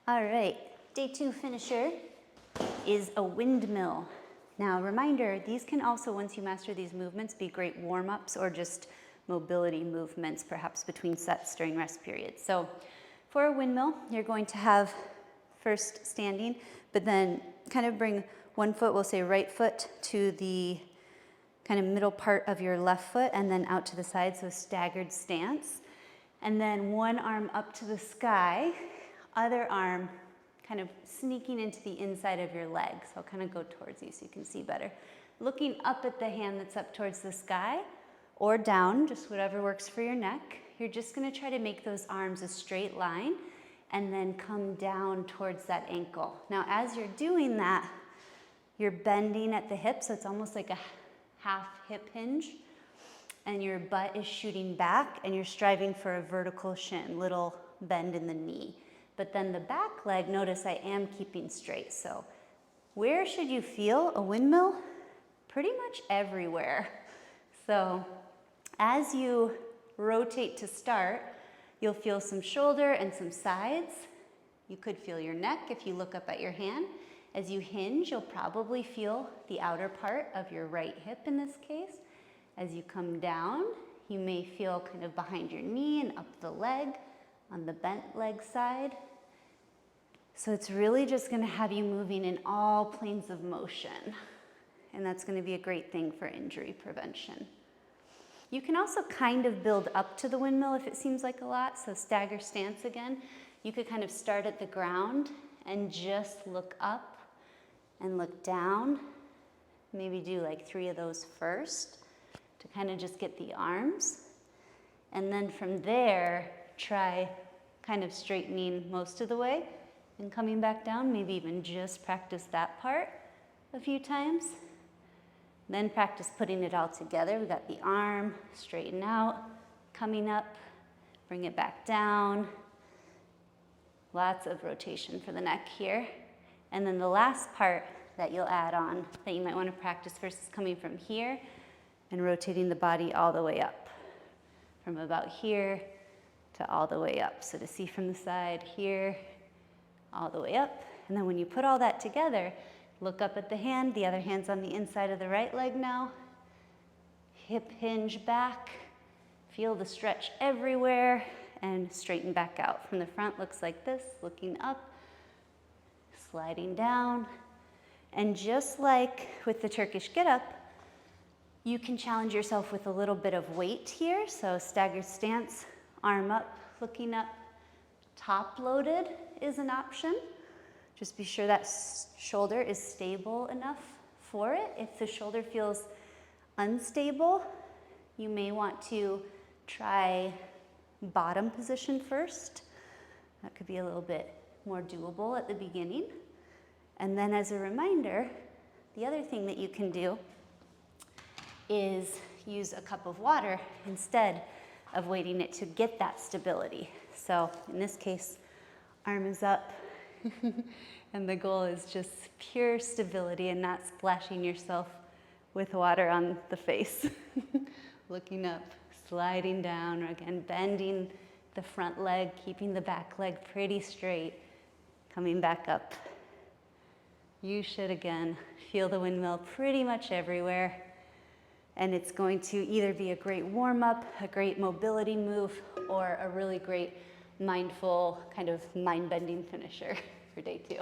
All right, day 2 finisher is a windmill. Now, reminder, these can also, once you master these movements, be great warm-ups or just mobility movements, perhaps between sets during rest periods. So for a windmill, you're going to have first standing, but then kind of bring one foot, we'll say right foot, to the kind of middle part of your left foot and then out to the side, so staggered stance. And then one arm up to the sky, other arm kind of sneaking into the inside of your leg. So I'll kind of go towards you so you can see better. Looking up at the hand that's up towards the sky or down, just whatever works for your neck. You're just going to try to make those arms a straight line and then come down towards that ankle. Now, as you're doing that, you're bending at the hip, so it's almost like a half hip hinge, and your butt is shooting back and you're striving for a vertical shin, little bend in the knee. But then the back leg, notice I am keeping straight. So where should you feel a windmill? Pretty much everywhere. So as you rotate to start, you'll feel some shoulder and some sides. You could feel your neck if you look up at your hand. As you hinge, you'll probably feel the outer part of your right hip in this case. As you come down, you may feel kind of behind your knee and up the leg on the bent leg side. So it's really just going to have you moving in all planes of motion. And that's going to be a great thing for injury prevention. You can also kind of build up to the windmill if it seems like a lot. So stagger stance again. You could kind of start at the ground and just look up and look down. Maybe do like 3 of those first to kind of just get the arms. And then from there, try kind of straightening most of the way and coming back down. Maybe even just practice that part a few times. Then practice putting it all together. We got the arm, straighten out, coming up, bring it back down. Lots of rotation for the neck here. And then the last part that you'll add on that you might want to practice first is coming from here and rotating the body all the way up. From about here to all the way up. So to see from the side here, all the way up. And then when you put all that together, look up at the hand. The other hand's on the inside of the right leg now. Hip hinge back. Feel the stretch everywhere and straighten back out. From the front, looks like this, looking up, sliding down. And just like with the Turkish get-up, you can challenge yourself with a little bit of weight here. So staggered stance, arm up, looking up. Top loaded is an option. Just be sure that shoulder is stable enough for it. If the shoulder feels unstable, you may want to try bottom position first. That could be a little bit more doable at the beginning. And then as a reminder, the other thing that you can do is use a cup of water instead of weighting it to get that stability. So in this case, arm is up and the goal is just pure stability and not splashing yourself with water on the face. Looking up, sliding down, again, bending the front leg, keeping the back leg pretty straight, coming back up. You should, again, feel the windmill pretty much everywhere. And it's going to either be a great warm-up, a great mobility move, or a really great mindful, kind of mind-bending finisher for day 2.